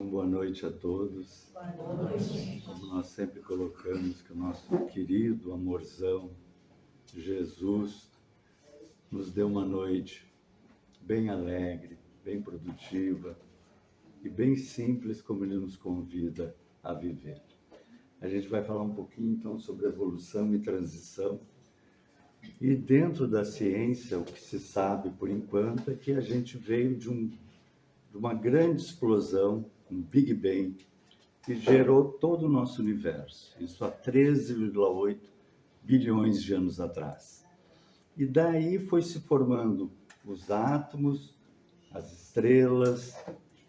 Boa noite a todos. Boa noite. Como nós sempre colocamos que o nosso querido amorzão Jesus nos deu uma noite bem alegre, bem produtiva e bem simples como Ele nos convida a viver. A gente vai falar um pouquinho então sobre evolução e transição. E dentro da ciência, o que se sabe por enquanto é que a gente veio de uma grande explosão, um Big Bang, que gerou todo o nosso universo. Isso há 13,8 bilhões de anos atrás. E daí foi se formando os átomos, as estrelas,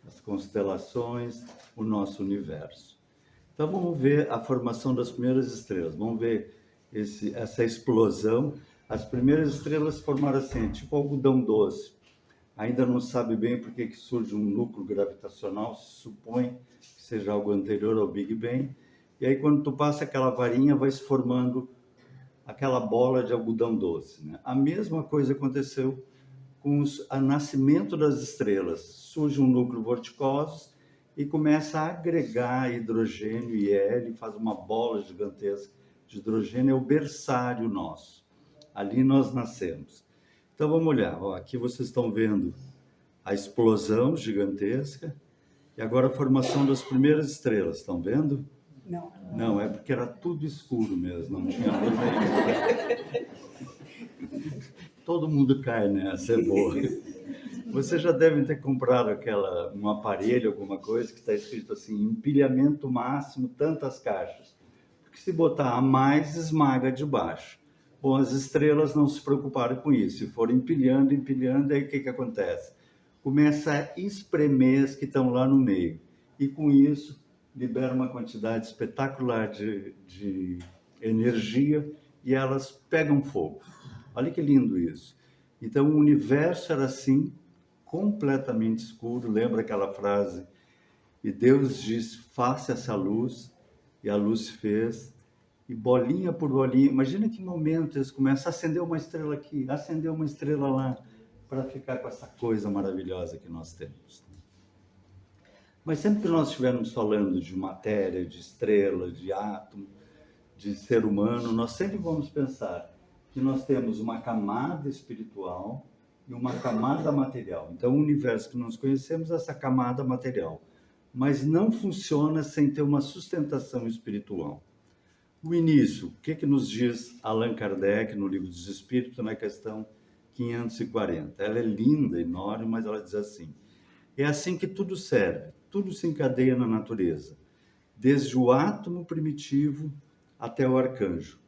as constelações, o nosso universo. Então vamos ver a formação das primeiras estrelas. Vamos ver essa explosão. As primeiras estrelas se formaram assim, tipo algodão doce. Ainda não sabe bem por que surge um núcleo gravitacional, se supõe que seja algo anterior ao Big Bang. E aí, quando tu passa aquela varinha, vai se formando aquela bola de algodão doce, né? A mesma coisa aconteceu com o nascimento das estrelas. Surge um núcleo vorticoso e começa a agregar hidrogênio e hélio, faz uma bola gigantesca de hidrogênio, é o berçário nosso. Ali nós nascemos. Então vamos olhar, aqui vocês estão vendo a explosão gigantesca e agora a formação das primeiras estrelas, estão vendo? Não. Não, é porque era tudo escuro mesmo, não tinha luz nenhuma. Todo mundo cai nessa, é boa. Vocês já devem ter comprado um aparelho, alguma coisa, que está escrito assim, empilhamento máximo, tantas caixas. Porque se botar a mais, esmaga de baixo. Bom, as estrelas não se preocuparam com isso, se foram empilhando, aí o que acontece? Começa a espremer as que estão lá no meio, e com isso libera uma quantidade espetacular de energia e elas pegam fogo. Olha que lindo isso. Então o universo era assim, completamente escuro, lembra aquela frase? E Deus disse, faça essa luz, e a luz se fez, e bolinha por bolinha, imagina que momento eles começam a acender uma estrela aqui, acender uma estrela lá, para ficar com essa coisa maravilhosa que nós temos. Mas sempre que nós estivermos falando de matéria, de estrela, de átomo, de ser humano, nós sempre vamos pensar que nós temos uma camada espiritual e uma camada material. Então, o universo que nós conhecemos é essa camada material, mas não funciona sem ter uma sustentação espiritual. O início, o que nos diz Allan Kardec no Livro dos Espíritos, na questão 540? Ela é linda, enorme, mas ela diz assim, é assim que tudo serve, tudo se encadeia na natureza, desde o átomo primitivo até o arcanjo.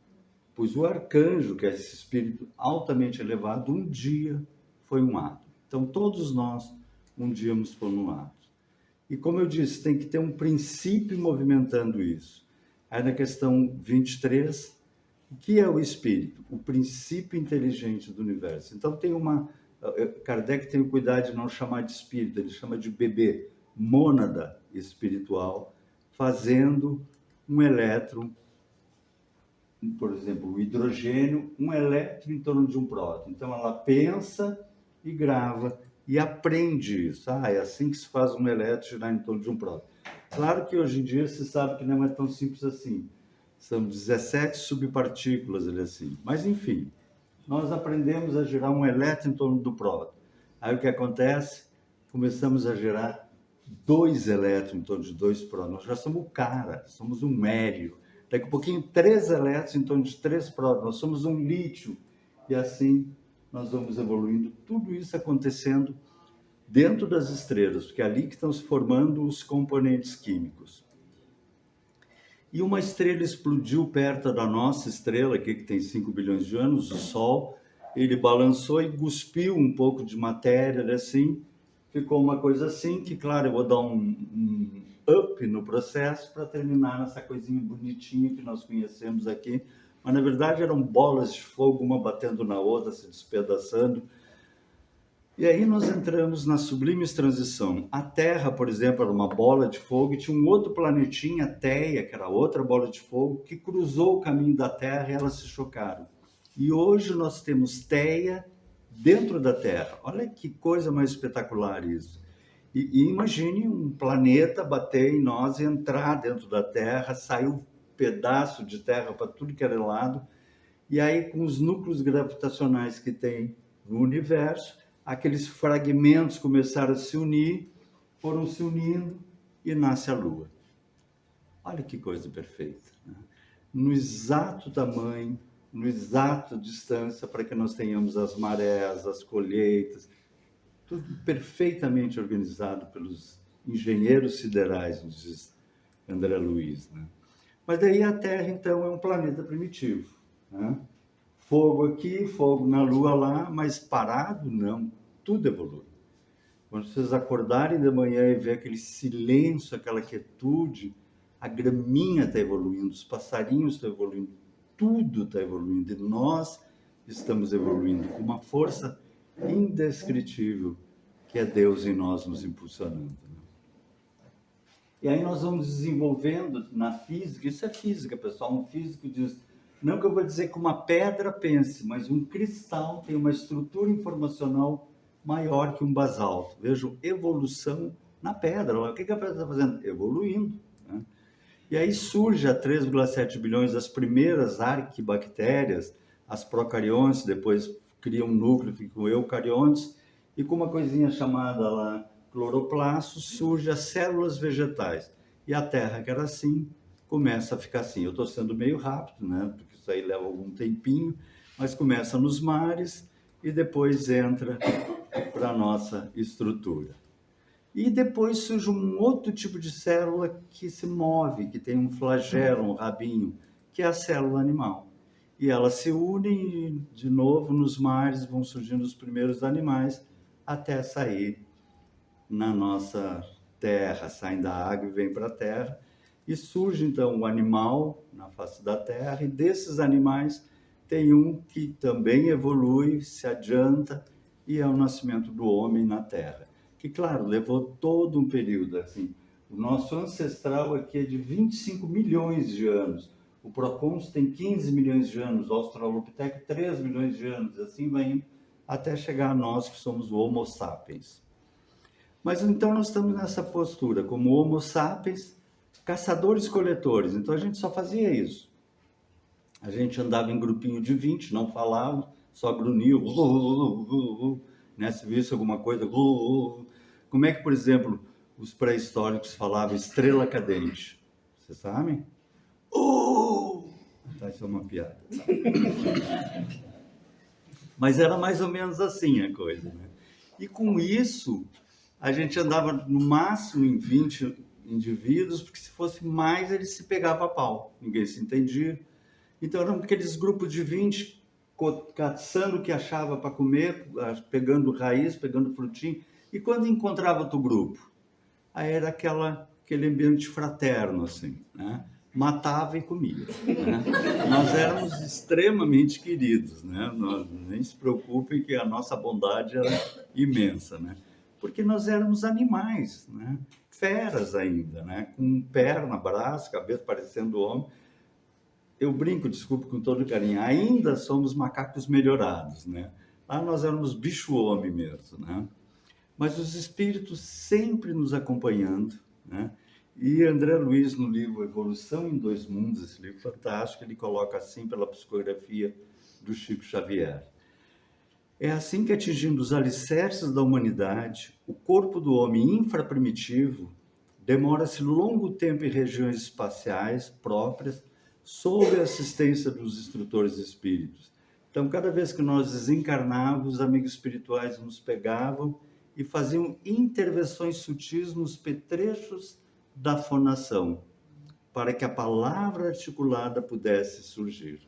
Pois o arcanjo, que é esse espírito altamente elevado, um dia foi um átomo. Então, todos nós, um dia fomos um átomo. E como eu disse, tem que ter um princípio movimentando isso. Aí na questão 23, o que é o espírito? O princípio inteligente do universo. Então Kardec tem o cuidado de não chamar de espírito, ele chama de bebê, mônada espiritual, fazendo um elétron, por exemplo, o hidrogênio, um elétron em torno de um próton. Então ela pensa e grava e aprende isso. É assim que se faz um elétron girar em torno de um próton. Claro que hoje em dia se sabe que não é tão simples assim. São 17 subpartículas ali assim. Mas enfim, nós aprendemos a girar um elétron em torno do próton. Aí o que acontece? Começamos a girar 2 elétrons em torno de 2 prótons. Nós já somos o cara, somos um hélio. Daqui a pouquinho 3 elétrons em torno de 3 prótons. Nós somos um lítio. E assim nós vamos evoluindo. Tudo isso acontecendo dentro das estrelas, porque é ali que estão se formando os componentes químicos. E uma estrela explodiu perto da nossa estrela, aqui que tem 5 bilhões de anos, o Sol. Ele balançou e cuspiu um pouco de matéria, assim. Ficou uma coisa assim, que claro, eu vou dar um up no processo para terminar nessa coisinha bonitinha que nós conhecemos aqui. Mas na verdade eram bolas de fogo, uma batendo na outra, se despedaçando. E aí nós entramos na sublime transição. A Terra, por exemplo, era uma bola de fogo e tinha um outro planetinha, Theia, que era outra bola de fogo, que cruzou o caminho da Terra e elas se chocaram. E hoje nós temos Theia dentro da Terra. Olha que coisa mais espetacular isso. E imagine um planeta bater em nós e entrar dentro da Terra, sair um pedaço de terra para tudo que era lado, e aí com os núcleos gravitacionais que tem no universo, aqueles fragmentos começaram a se unir, foram se unindo e nasce a Lua. Olha que coisa perfeita, né? No exato tamanho, no exato distância para que nós tenhamos as marés, as colheitas, tudo perfeitamente organizado pelos engenheiros siderais, nos diz André Luiz, né? Mas daí a Terra, então, é um planeta primitivo, né? Fogo aqui, fogo na Lua lá, mas parado não, tudo evolui. Quando vocês acordarem de manhã e ver aquele silêncio, aquela quietude, a graminha está evoluindo, os passarinhos estão evoluindo, tudo está evoluindo, e nós estamos evoluindo com uma força indescritível, que é Deus em nós nos impulsionando. E aí nós vamos desenvolvendo na física, isso é física, pessoal, um físico diz, não que eu vou dizer que uma pedra pense, mas um cristal tem uma estrutura informacional maior que um basalto. Vejam, evolução na pedra. O que a pedra está fazendo? Evoluindo, né? E aí surge a 3,7 bilhões as primeiras arquibactérias, as procariontes, depois criam um núcleo, ficam eucariontes, e com uma coisinha chamada lá cloroplastos, surge as células vegetais. E a Terra, que era assim, começa a ficar assim. Eu estou sendo meio rápido, né? Porque isso aí leva algum tempinho, mas começa nos mares e depois entra para a nossa estrutura. E depois surge um outro tipo de célula que se move, que tem um flagelo, um rabinho, que é a célula animal. E elas se unem de novo nos mares, vão surgindo os primeiros animais, até sair na nossa terra, saem da água e vêm para a terra. E surge então o animal na face da terra, e desses animais tem um que também evolui, se adianta, e é o nascimento do homem na terra. Que, claro, levou todo um período, assim. O nosso ancestral aqui é de 25 milhões de anos. O Procons tem 15 milhões de anos, o Australopithecus 3 milhões de anos, assim vai indo, até chegar a nós que somos o Homo sapiens. Mas então nós estamos nessa postura, como Homo sapiens, caçadores-coletores. Então a gente só fazia isso. A gente andava em grupinho de 20, não falava, só grunhia, né? Se visse alguma coisa, como é que, por exemplo, os pré-históricos falavam estrela cadente? Vocês sabem? Tá, isso é uma piada. Mas era mais ou menos assim a coisa, né? E com isso, a gente andava no máximo em 20 indivíduos, porque se fosse mais, eles se pegavam a pau, ninguém se entendia. Então eram aqueles grupos de 20 caçando o que achava para comer, pegando raiz, pegando frutinho. E quando encontrava outro grupo, aí era aquele ambiente fraterno, assim, né? Matava e comia, né? Nós éramos extremamente queridos, né? Nem se preocupem que a nossa bondade era imensa, né? Porque nós éramos animais, né? Feras ainda, né? Com perna, braço, cabeça parecendo homem. Eu brinco, desculpe, com todo carinho, ainda somos macacos melhorados, né? Lá nós éramos bicho-homem mesmo, né? Mas os espíritos sempre nos acompanhando, né? E André Luiz, no livro Evolução em Dois Mundos, esse livro fantástico, ele coloca assim pela psicografia do Chico Xavier. É assim que, atingindo os alicerces da humanidade, o corpo do homem infraprimitivo demora-se longo tempo em regiões espaciais próprias, sob a assistência dos instrutores espíritos. Então, cada vez que nós desencarnávamos, os amigos espirituais nos pegavam e faziam intervenções sutis nos petrechos da fonação, para que a palavra articulada pudesse surgir.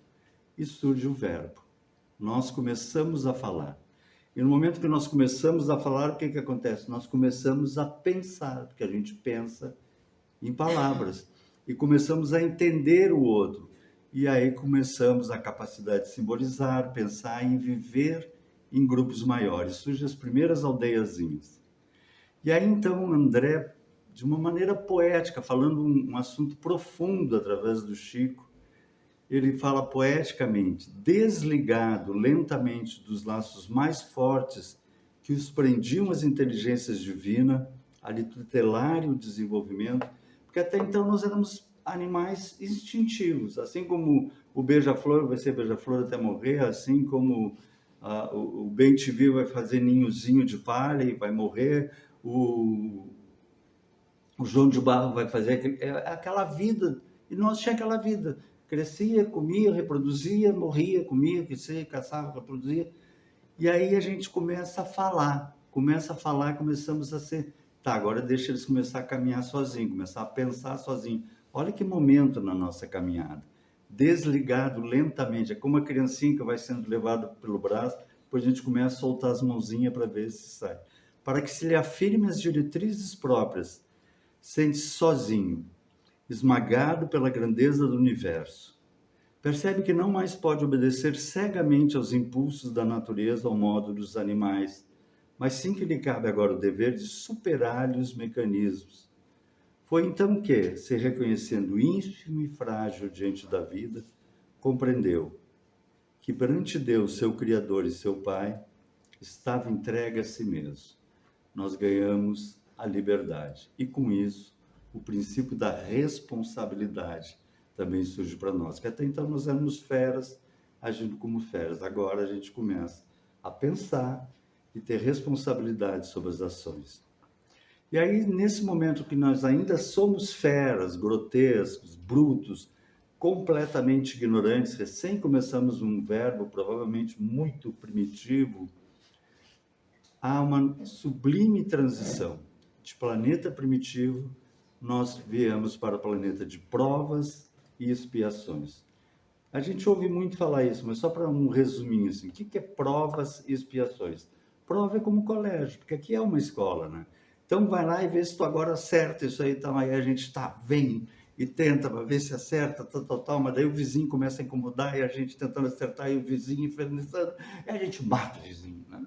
E surge o verbo. Nós começamos a falar. E no momento que nós começamos a falar, o que acontece? Nós começamos a pensar, porque a gente pensa em palavras. E começamos a entender o outro. E aí começamos a capacidade de simbolizar, pensar em viver em grupos maiores. Surgem as primeiras aldeiazinhas. E aí então André, de uma maneira poética, falando um assunto profundo através do Chico, ele fala poeticamente, desligado lentamente dos laços mais fortes que os prendiam às inteligências divinas, ali tutelar o desenvolvimento, porque até então nós éramos animais instintivos, assim como o beija-flor vai ser beija-flor até morrer, assim como o bem-te-vi vai fazer ninhozinho de palha e vai morrer, o João de Barro vai fazer aquela vida, e nós tínhamos aquela vida, crescia, comia, reproduzia, morria, comia, crescia, caçava, reproduzia, e aí a gente começa a falar, começamos a ser, tá, agora deixa eles começar a caminhar sozinho, começar a pensar sozinho. Olha que momento na nossa caminhada, desligado lentamente, é como a criancinha que vai sendo levada pelo braço, depois a gente começa a soltar as mãozinhas para ver se sai. Para que se lhe afirme as diretrizes próprias, sente-se sozinho, esmagado pela grandeza do universo. Percebe que não mais pode obedecer cegamente aos impulsos da natureza ao modo dos animais, mas sim que lhe cabe agora o dever de superar-lhe os mecanismos. Foi então que, se reconhecendo ínfimo e frágil diante da vida, compreendeu que perante Deus, seu Criador e seu Pai, estava entregue a si mesmo. Nós ganhamos a liberdade. E com isso, o princípio da responsabilidade também surge para nós. Que até então nós éramos feras, agindo como feras. Agora a gente começa a pensar e ter responsabilidade sobre as ações. E aí, nesse momento que nós ainda somos feras, grotescos, brutos, completamente ignorantes, recém começamos um verbo provavelmente muito primitivo, há uma sublime transição. De planeta primitivo, nós viemos para o planeta de provas e expiações. A gente ouve muito falar isso, mas só para um resuminho, assim, o que é provas e expiações? Prova é como colégio, porque aqui é uma escola, né? Então vai lá e vê se tu agora acerta isso aí, então aí a gente vem e tenta para ver se acerta, tal, mas daí o vizinho começa a incomodar e a gente tentando acertar e o vizinho infernizando, e a gente mata o vizinho, né?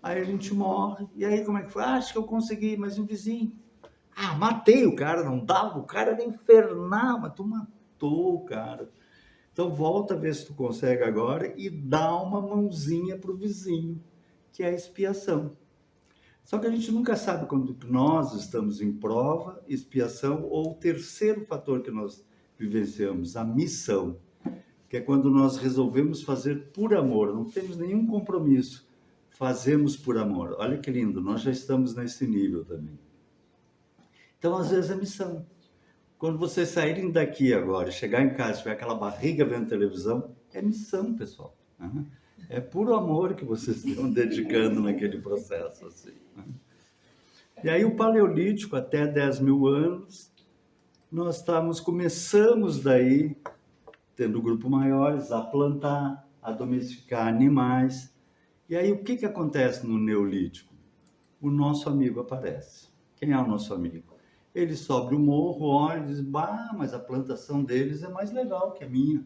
Aí a gente morre, e aí como é que foi? Ah, acho que eu consegui, mas o vizinho... Ah, matei o cara, não dava, o cara era infernal, mas tu matou o cara. Então volta a ver se tu consegue agora e dá uma mãozinha pro vizinho, que é a expiação. Só que a gente nunca sabe quando nós estamos em prova, expiação, ou o terceiro fator que nós vivenciamos, a missão, que é quando nós resolvemos fazer por amor, não temos nenhum compromisso, fazemos por amor. Olha que lindo, nós já estamos nesse nível também. Então, às vezes, é missão. Quando vocês saírem daqui agora, chegar em casa, tiver aquela barriga vendo televisão, é missão, pessoal. É puro amor que vocês estão dedicando naquele processo. Assim. E aí, o Paleolítico, até 10 mil anos, nós começamos daí, tendo grupo maiores, a plantar, a domesticar animais. E aí, o que acontece no Neolítico? O nosso amigo aparece. Quem é o nosso amigo? Ele sobe o morro, olha e diz, bah, mas a plantação deles é mais legal que a minha.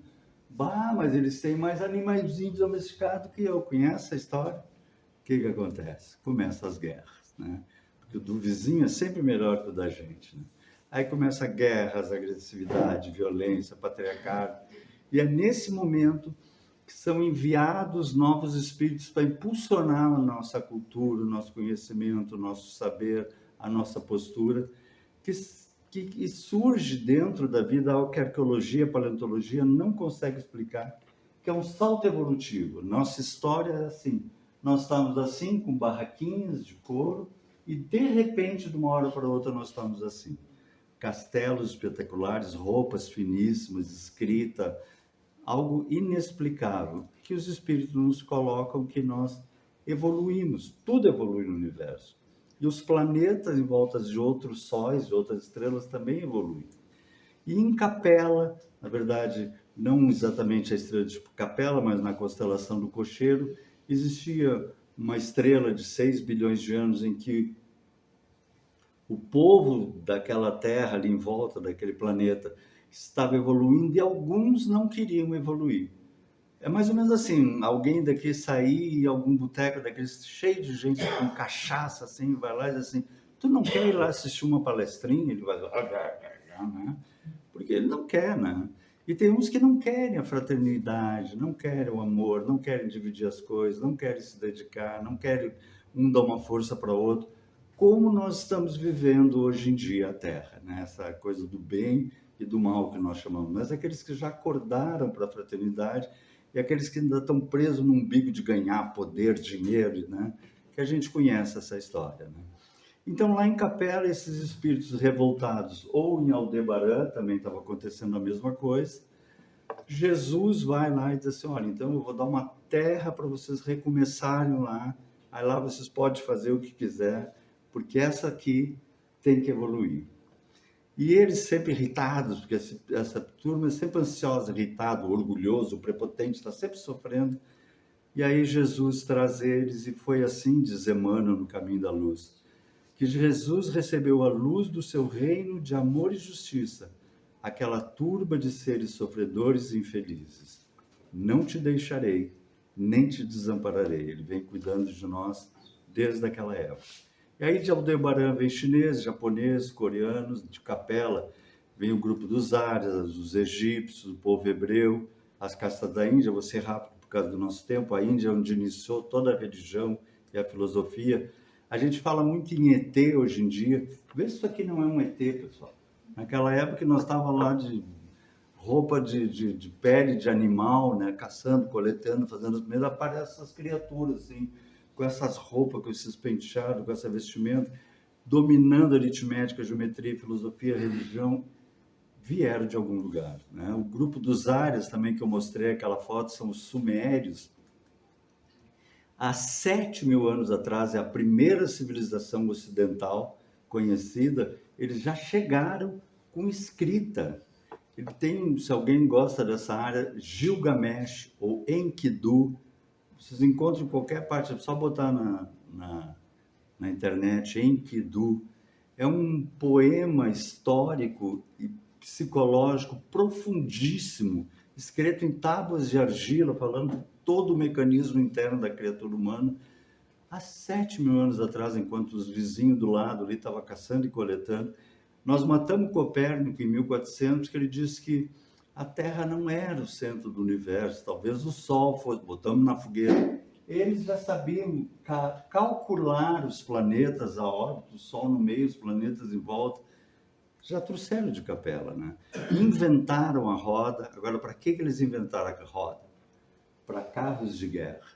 Bah, mas eles têm mais animaizinhos domesticados que eu. Conhece a história? O que acontece? Começam as guerras, né? Porque o do vizinho é sempre melhor que o da gente, né? Aí começa guerras, agressividade, violência, patriarcado. E é nesse momento que são enviados novos espíritos para impulsionar a nossa cultura, o nosso conhecimento, o nosso saber, a nossa postura, que surge dentro da vida algo que a arqueologia, a paleontologia não consegue explicar, que é um salto evolutivo. Nossa história é assim, nós estamos assim, com barraquinhas de couro, e de repente, de uma hora para outra, nós estamos assim. Castelos espetaculares, roupas finíssimas, escrita, algo inexplicável, que os espíritos nos colocam que nós evoluímos, tudo evolui no universo. E os planetas em volta de outros sóis, de outras estrelas, também evoluem. E em Capela, na verdade, não exatamente a estrela de Capela, mas na constelação do Cocheiro, existia uma estrela de 6 bilhões de anos em que o povo daquela terra ali em volta daquele planeta estava evoluindo e alguns não queriam evoluir. É mais ou menos assim, alguém daqui sair em algum boteco daqueles cheio de gente com cachaça, assim, vai lá e diz assim, tu não quer ir lá assistir uma palestrinha? Ele vai lá, né? Porque ele não quer, né? E tem uns que não querem a fraternidade, não querem o amor, não querem dividir as coisas, não querem se dedicar, não querem um dar uma força para o outro. como nós estamos vivendo hoje em dia a Terra, né? Essa coisa do bem e do mal que nós chamamos, mas aqueles que já acordaram para a fraternidade e aqueles que ainda estão presos no umbigo de ganhar poder, dinheiro, né? Que a gente conhece essa história, né? Então, lá em Capela, esses espíritos revoltados, ou em Aldebaran, também estava acontecendo a mesma coisa, Jesus vai lá e diz assim, olha, então eu vou dar uma terra para vocês recomeçarem lá, aí lá vocês podem fazer o que quiser, porque essa aqui tem que evoluir. E eles sempre irritados, porque essa turma é sempre ansiosa, irritado, orgulhoso, prepotente, está sempre sofrendo. E aí Jesus traz eles, e foi assim, diz Emmanuel no Caminho da Luz, que Jesus recebeu a luz do seu reino de amor e justiça, aquela turba de seres sofredores e infelizes. Não te deixarei, nem te desampararei. Ele vem cuidando de nós desde aquela época. E aí de Aldebaran vem chineses, japoneses, coreanos, de Capela vem o grupo dos árias, dos egípcios, o povo hebreu, as castas da Índia. Vou ser rápido por causa do nosso tempo. A Índia é onde iniciou toda a religião e a filosofia. A gente fala muito em ET hoje em dia. Vê se isso aqui não é um ET, pessoal. Naquela época nós estávamos lá de roupa de pele de animal, né? Caçando, coletando, fazendo as primeiras, aparecem essas criaturas, assim, com essas roupas, com esses penteados, com essa vestimenta, dominando a aritmética, a geometria, a filosofia, a religião, vieram de algum lugar, né? O grupo dos árias também, que eu mostrei aquela foto, são os sumérios. Há 7.000 anos atrás, é a primeira civilização ocidental conhecida, eles já chegaram com escrita. Ele tem, se alguém gosta dessa área, Gilgamesh ou Enkidu, vocês encontram em qualquer parte, é só botar na internet, Enkidu. É um poema histórico e psicológico profundíssimo, escrito em tábuas de argila, falando todo o mecanismo interno da criatura humana. Há 7.000 anos atrás, enquanto os vizinhos do lado ali estavam caçando e coletando, nós matamos Copérnico em 1400, que ele disse que a Terra não era o centro do universo, talvez o Sol fosse, botamos na fogueira. Eles já sabiam calcular os planetas, a órbita, o Sol no meio, os planetas em volta. Já trouxeram de Capela, né? Inventaram a roda. Agora, para que eles inventaram a roda? Para carros de guerra.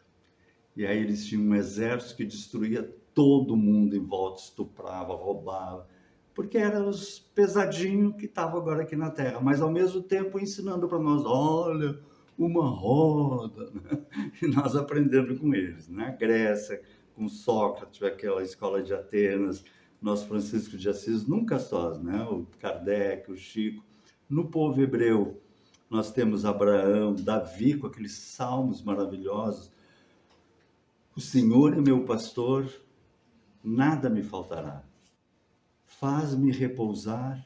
E aí eles tinham um exército que destruía todo mundo em volta, estuprava, roubava, porque eram os pesadinhos que estavam agora aqui na Terra, mas ao mesmo tempo ensinando para nós, olha, uma roda, né? E nós aprendendo com eles, né? Grécia, com Sócrates, aquela escola de Atenas, nosso Francisco de Assis, nunca sós, né? O Kardec, o Chico. No povo hebreu, nós temos Abraão, Davi, com aqueles salmos maravilhosos. O Senhor é meu pastor, nada me faltará. Faz-me repousar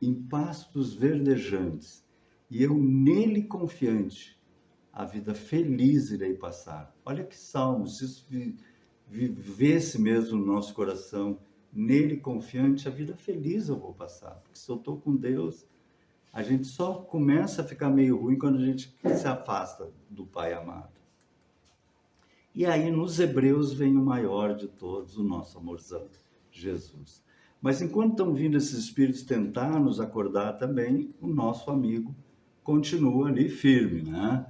em pastos verdejantes, e eu nele confiante, a vida feliz irei passar. Olha que salmo, se isso vivesse mesmo no nosso coração, nele confiante, a vida feliz eu vou passar, porque se eu estou com Deus, a gente só começa a ficar meio ruim quando a gente se afasta do Pai amado. E aí nos Hebreus vem o maior de todos, o nosso amorzão, Jesus. Mas enquanto estão vindo esses espíritos tentar nos acordar também, o nosso amigo continua ali firme, né?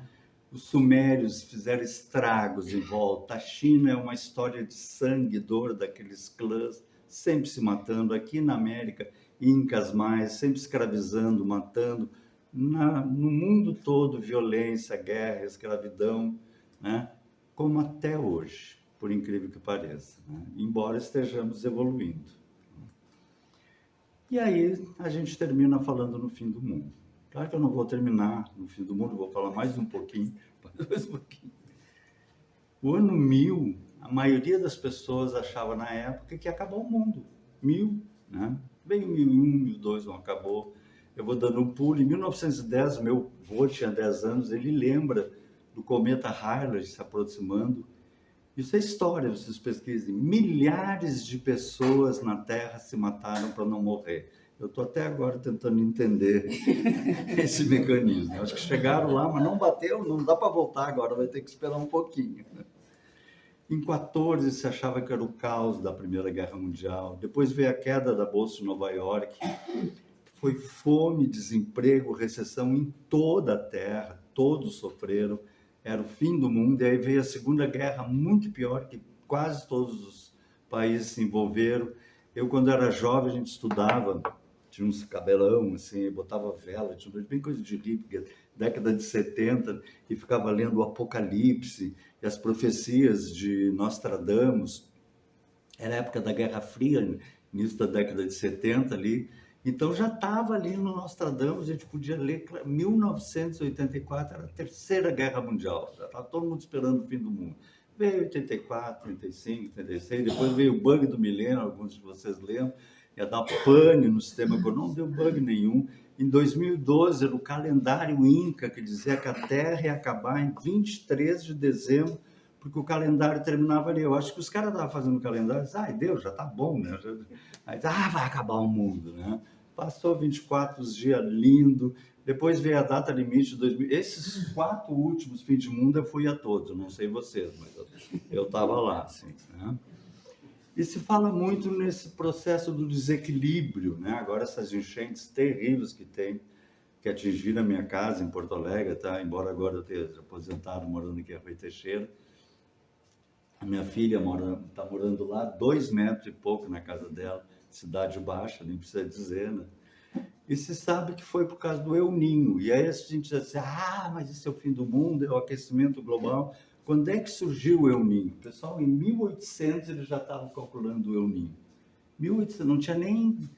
Os sumérios fizeram estragos em volta. A China é uma história de sangue e dor daqueles clãs, sempre se matando. Aqui na América, incas mais, sempre escravizando, matando. No mundo todo, violência, guerra, escravidão, né? Como até hoje, por incrível que pareça, né? Embora estejamos evoluindo. E aí a gente termina falando no fim do mundo. Claro que eu não vou terminar no fim do mundo, vou falar mais um pouquinho. O ano 1000, a maioria das pessoas achava na época que ia acabar o mundo. 1000, né? Bem 1001, 1002 não acabou. Eu vou dando um pulo. Em 1910, meu avô tinha 10 anos, ele lembra do cometa Halley se aproximando. Isso é história, vocês pesquisem. Milhares de pessoas na Terra se mataram para não morrer. Eu estou até agora tentando entender esse mecanismo. Acho que chegaram lá, mas não bateu, não dá para voltar agora, vai ter que esperar um pouquinho. Em 14 se achava que era o caos da Primeira Guerra Mundial. Depois veio a queda da Bolsa de Nova York. Foi fome, desemprego, recessão em toda a Terra. Todos sofreram. Era o fim do mundo. E aí veio a Segunda Guerra, muito pior, que quase todos os países se envolveram. Eu, quando era jovem, a gente estudava, tinha uns cabelão, assim, botava vela, tinha bem coisa de hippie, década de 70, e ficava lendo o Apocalipse e as profecias de Nostradamus. Era a época da Guerra Fria, início da década de 70 ali. Então já estava ali no Nostradamus, a gente podia ler, 1984 era a Terceira Guerra Mundial, já estava todo mundo esperando o fim do mundo. Veio 84, 35, 36, depois veio o bug do milênio, alguns de vocês lembram, ia dar pane no sistema econômico, não deu bug nenhum. Em 2012, era o calendário Inca, que dizia que a Terra ia acabar em 23 de dezembro, porque o calendário terminava ali. Eu acho que os caras estavam fazendo o calendário e disseram, ai, Deus, já tá bom, né? Aí, vai acabar o mundo, né? Passou 24 dias lindo, depois veio a data limite de 2000. Esses 4 últimos fins de mundo eu fui a todos, eu não sei vocês, mas eu estava lá, assim, né? E se fala muito nesse processo do desequilíbrio, né? Agora essas enchentes terríveis que atingiram a minha casa em Porto Alegre, tá? Embora agora eu tenha aposentado morando aqui em Rui Teixeira. A minha filha está morando lá, 2 metros e pouco na casa dela, cidade baixa, nem precisa dizer, né? E se sabe que foi por causa do El Niño. E aí a gente diz assim, mas isso é o fim do mundo, é o aquecimento global. Quando é que surgiu o El Niño? Pessoal, em 1800 eles já estavam calculando o El Niño. 1800, não tinha nem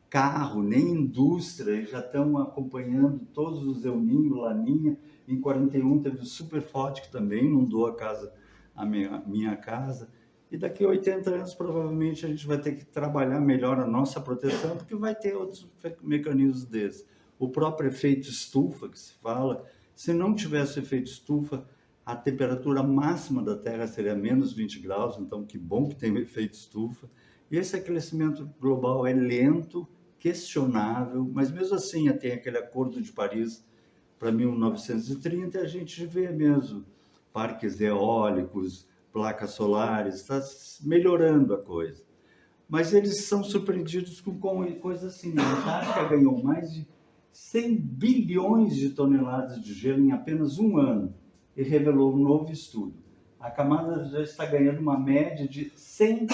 carro, nem indústria, eles já estão acompanhando todos os El Niño, Laninha. Em 41 teve o super forte, que também inundou a minha casa. E daqui a 80 anos, provavelmente, a gente vai ter que trabalhar melhor a nossa proteção, porque vai ter outros mecanismos desses. O próprio efeito estufa, que se fala, se não tivesse o efeito estufa, a temperatura máxima da Terra seria menos 20 graus, então que bom que tem o efeito estufa. E esse aquecimento global é lento, questionável, mas mesmo assim tem aquele Acordo de Paris para 1930, a gente vê mesmo parques eólicos, placas solares, está melhorando a coisa. Mas eles são surpreendidos com coisas assim. A Antártica ganhou mais de 100 bilhões de toneladas de gelo em apenas um ano e revelou um novo estudo. A camada já está ganhando uma média de 100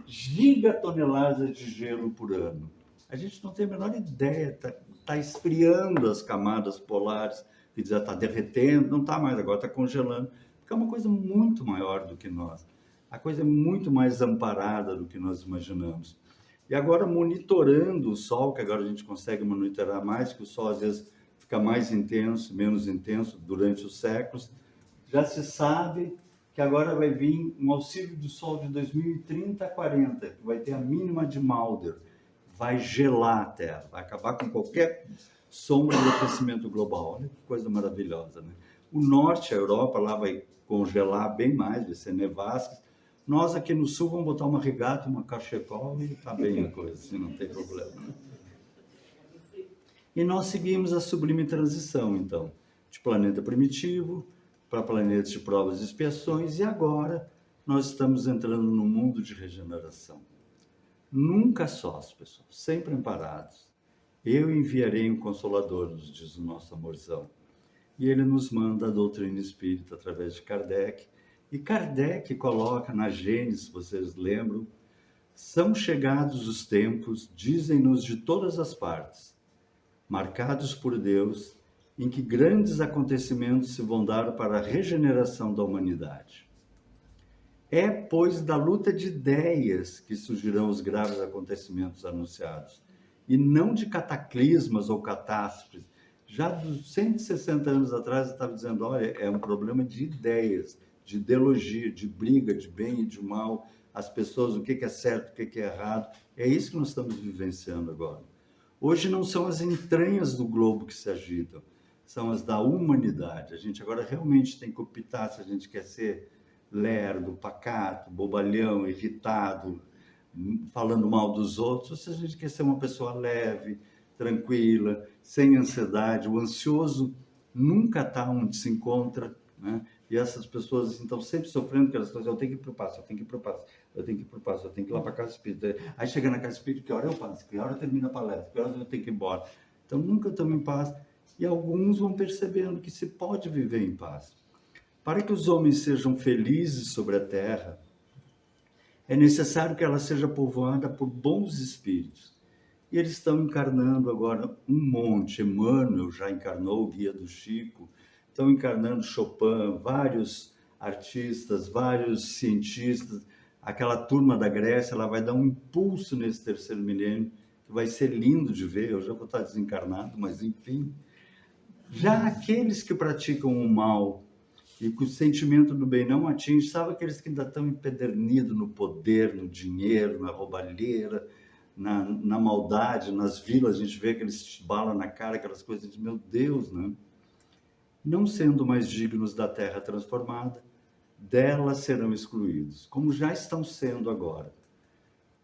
gigatoneladas de gelo por ano. A gente não tem a menor ideia, está esfriando as camadas polares, que já está derretendo, não está mais, agora está congelando, porque é uma coisa muito maior do que nós. A coisa é muito mais amparada do que nós imaginamos. E agora, monitorando o Sol, que agora a gente consegue monitorar mais, que o Sol às vezes fica mais intenso, menos intenso durante os séculos, já se sabe que agora vai vir um auxílio do Sol de 2030 a 40, que vai ter a mínima de Mulder, vai gelar a Terra, vai acabar com qualquer sombra de aquecimento global. Olha que coisa maravilhosa, né? O norte, a Europa, lá vai congelar bem mais, vai ser nevasca. Nós aqui no sul vamos botar uma regata, uma cachecol e tá bem a coisa, assim, não tem problema, né? E nós seguimos a sublime transição, então, de planeta primitivo para planetas de provas e expiações, e agora nós estamos entrando num mundo de regeneração. Nunca sós, pessoal, sempre amparados. Eu enviarei um Consolador, nos diz o nosso amorzão. E ele nos manda a doutrina espírita através de Kardec. E Kardec coloca na Gênesis, vocês lembram, são chegados os tempos, dizem-nos de todas as partes, marcados por Deus, em que grandes acontecimentos se vão dar para a regeneração da humanidade. É, pois, da luta de ideias que surgirão os graves acontecimentos anunciados, e não de cataclismas ou catástrofes. Já dos 160 anos atrás, eu estava dizendo, olha, é um problema de ideias, de ideologia, de briga, de bem e de mal, as pessoas, o que é certo, o que é errado. É isso que nós estamos vivenciando agora. Hoje não são as entranhas do globo que se agitam, são as da humanidade. A gente agora realmente tem que optar se a gente quer ser lerdo, pacato, bobalhão, irritado, falando mal dos outros, ou se a gente quer ser uma pessoa leve, tranquila, sem ansiedade. O ansioso nunca está onde se encontra, né? E essas pessoas assim, estão sempre sofrendo aquelas coisas, eu tenho que ir para o passo, eu tenho que ir para o passo, eu tenho que ir para o passo, eu tenho que ir lá para a casa espírita. Aí chega na casa espírita, que hora eu passo, que hora termina a palestra, que hora eu tenho que ir embora. Então nunca estão em paz. E alguns vão percebendo que se pode viver em paz. Para que os homens sejam felizes sobre a terra, é necessário que ela seja povoada por bons espíritos. E eles estão encarnando agora um monte. Emmanuel já encarnou o Guia do Chico, estão encarnando Chopin, vários artistas, vários cientistas. Aquela turma da Grécia, ela vai dar um impulso nesse terceiro milênio, que vai ser lindo de ver. Eu já vou estar desencarnado, mas enfim. Já aqueles que praticam o mal e que o sentimento do bem não atinge, sabe aqueles que ainda estão empedernidos no poder, no dinheiro, na roubalheira, na maldade, nas vilas, a gente vê aqueles bala na cara, aquelas coisas de meu Deus, né? Não sendo mais dignos da terra transformada, dela serão excluídos, como já estão sendo agora,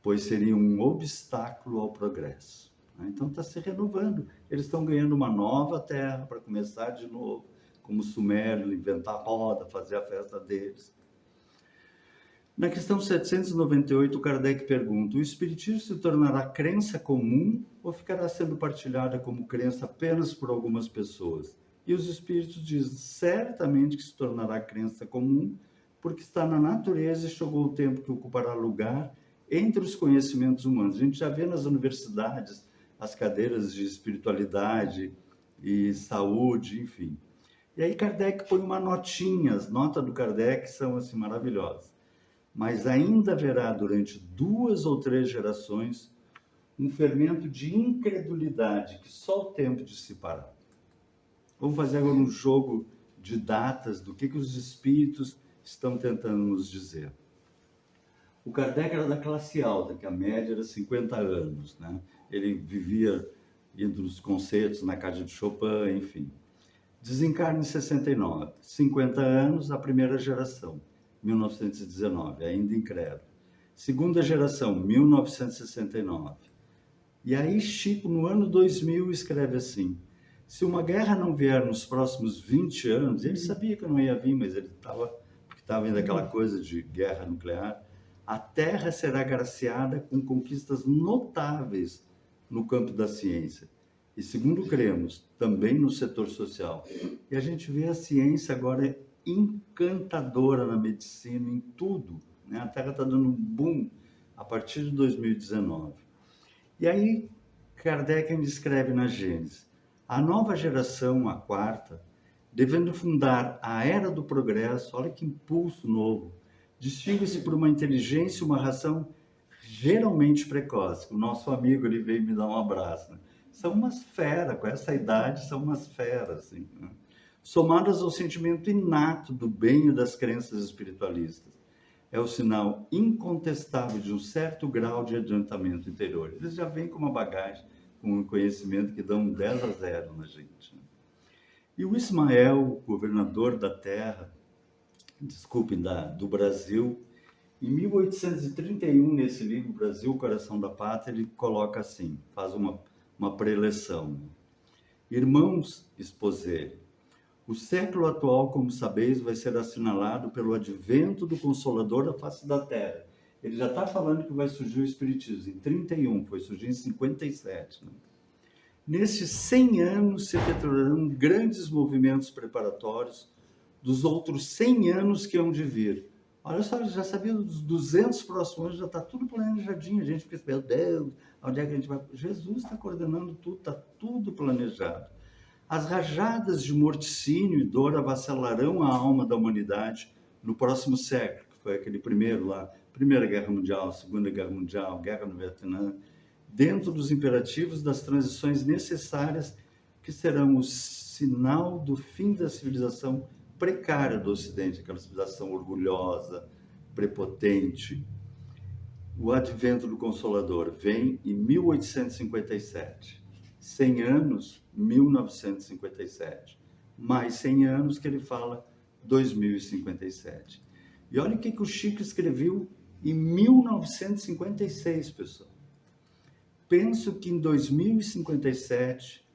pois seriam um obstáculo ao progresso. Então está se renovando, eles estão ganhando uma nova terra para começar de novo, como Sumério, inventar a roda, fazer a festa deles. Na questão 798, Kardec pergunta: o Espiritismo se tornará crença comum ou ficará sendo partilhada como crença apenas por algumas pessoas? E os Espíritos dizem: certamente que se tornará crença comum, porque está na natureza e chegou o tempo que ocupará lugar entre os conhecimentos humanos. A gente já vê nas universidades as cadeiras de espiritualidade e saúde, enfim. E aí Kardec põe uma notinha, as notas do Kardec são assim maravilhosas. Mas ainda haverá durante 2 ou 3 gerações um fermento de incredulidade que só o tempo dissipará. Vamos fazer agora um jogo de datas do que os espíritos estão tentando nos dizer. O Kardec era da classe alta, que a média era 50 anos, né? Ele vivia indo nos concertos na casa de Chopin, enfim. Desencarna em 69, 50 anos, a primeira geração, 1919, ainda incrédulo. Segunda geração, 1969. E aí Chico, no ano 2000, escreve assim: se uma guerra não vier nos próximos 20 anos, ele sabia que não ia vir, mas ele estava indo aquela coisa de guerra nuclear, a Terra será agraciada com conquistas notáveis no campo da ciência. E segundo cremos, também no setor social. E a gente vê a ciência agora encantadora na medicina, em tudo, né? A Terra está dando um boom a partir de 2019. E aí Kardec escreve na Gênesis: a nova geração, a quarta, devendo fundar a era do progresso, olha que impulso novo, distingue-se por uma inteligência e uma ração geralmente precoce. O nosso amigo, ele veio me dar um abraço, né? São umas feras, com essa idade são umas feras, assim, né? Somadas ao sentimento inato do bem e das crenças espiritualistas. É o sinal incontestável de um certo grau de adiantamento interior. Eles já vêm com uma bagagem, com um conhecimento que dão 10-0 na gente, né? E o Ismael, governador da terra, do Brasil, em 1831, nesse livro Brasil, Coração da Pátria, ele coloca assim, faz uma preleção: irmãos, expôs ele, o século atual, como sabeis, vai ser assinalado pelo advento do Consolador à face da Terra. Ele já está falando que vai surgir o Espiritismo em 31, foi surgir em 57. Né? Nesses 100 anos se efetuarão grandes movimentos preparatórios dos outros 100 anos que hão de vir. Olha só, já sabia dos 200 próximos anos, já está tudo planejadinho. A gente fica esperando, Deus, onde é que a gente vai? Jesus está coordenando tudo, está tudo planejado. As rajadas de morticínio e dor avassalarão a alma da humanidade no próximo século, que foi aquele primeiro lá, Primeira Guerra Mundial, Segunda Guerra Mundial, Guerra no Vietnã, dentro dos imperativos das transições necessárias que serão o sinal do fim da civilização precária do Ocidente, aquela civilização orgulhosa, prepotente. O advento do Consolador vem em 1857. 100 anos, 1957. Mais 100 anos que ele fala, 2057. E olha o que o Chico escreveu em 1956, pessoal. Penso que em 2057,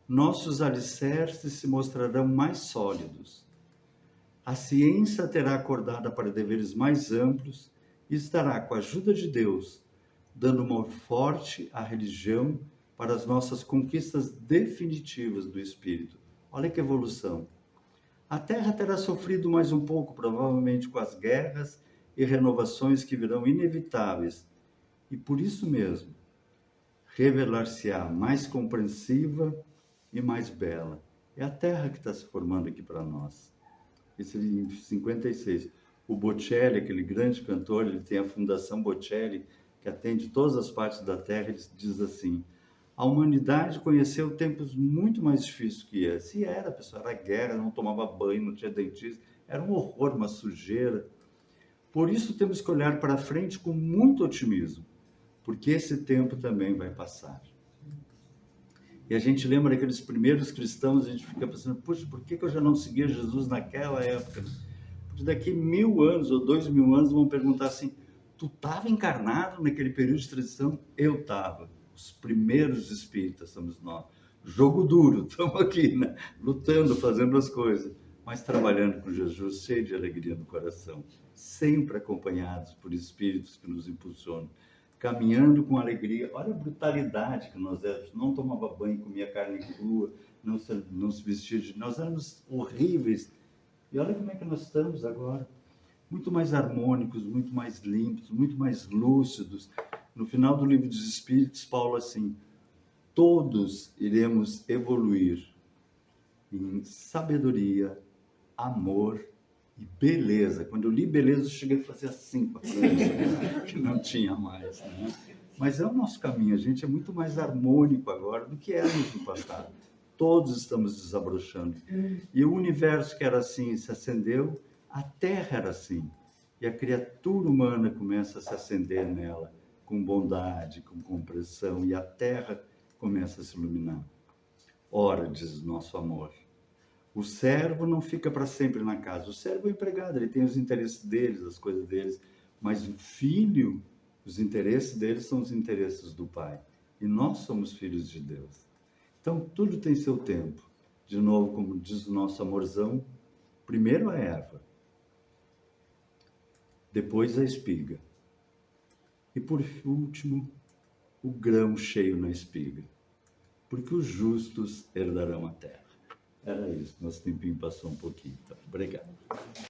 nossos alicerces se mostrarão mais sólidos. A ciência terá acordado para deveres mais amplos e estará, com a ajuda de Deus, dando humor forte à religião para as nossas conquistas definitivas do espírito. Olha que evolução. A Terra terá sofrido mais um pouco, provavelmente com as guerras e renovações que virão inevitáveis, e por isso mesmo revelar-se-á mais compreensiva e mais bela. É a Terra que está se formando aqui para nós. Isso em 56. O Bocelli, aquele grande cantor, ele tem a Fundação Bocelli, que atende todas as partes da Terra, ele diz assim: a humanidade conheceu tempos muito mais difíceis que esse. E era, pessoal, era guerra, não tomava banho, não tinha dentista, era um horror, uma sujeira. Por isso temos que olhar para frente com muito otimismo, porque esse tempo também vai passar. E a gente lembra daqueles primeiros cristãos, a gente fica pensando, puxa, por que eu já não seguia Jesus naquela época? Porque daqui 1000 anos ou 2000 anos vão perguntar assim, tu estava encarnado naquele período de transição? Eu estava. Os primeiros espíritas somos nós. Jogo duro, estamos aqui, né? Lutando, fazendo as coisas, mas trabalhando com Jesus, cheio de alegria no coração, sempre acompanhados por espíritos que nos impulsionam, caminhando com alegria. Olha a brutalidade que nós éramos. Não tomava banho, comia carne crua, não se vestia de... Nós éramos horríveis. E olha como é que nós estamos agora. Muito mais harmônicos, muito mais limpos, muito mais lúcidos. No final do Livro dos Espíritos, Paulo assim, todos iremos evoluir em sabedoria, amor e beleza. Quando eu li beleza, eu cheguei a fazer assim com a franja, que não tinha mais, né? Mas é o nosso caminho, a gente é muito mais harmônico agora do que éramos no passado. Todos estamos desabrochando. E o universo que era assim se acendeu, a Terra era assim. E a criatura humana começa a se acender nela, com bondade, com compreensão, e a Terra começa a se iluminar. Ora, diz nosso amor, o servo não fica para sempre na casa. O servo é o empregado, ele tem os interesses deles, as coisas deles. Mas o filho, os interesses deles são os interesses do Pai. E nós somos filhos de Deus. Então, tudo tem seu tempo. De novo, como diz o nosso amorzão, primeiro a erva, depois a espiga. E por último, o grão cheio na espiga. Porque os justos herdarão a terra. Era isso, nosso tempinho passou um pouquinho. Então, obrigado.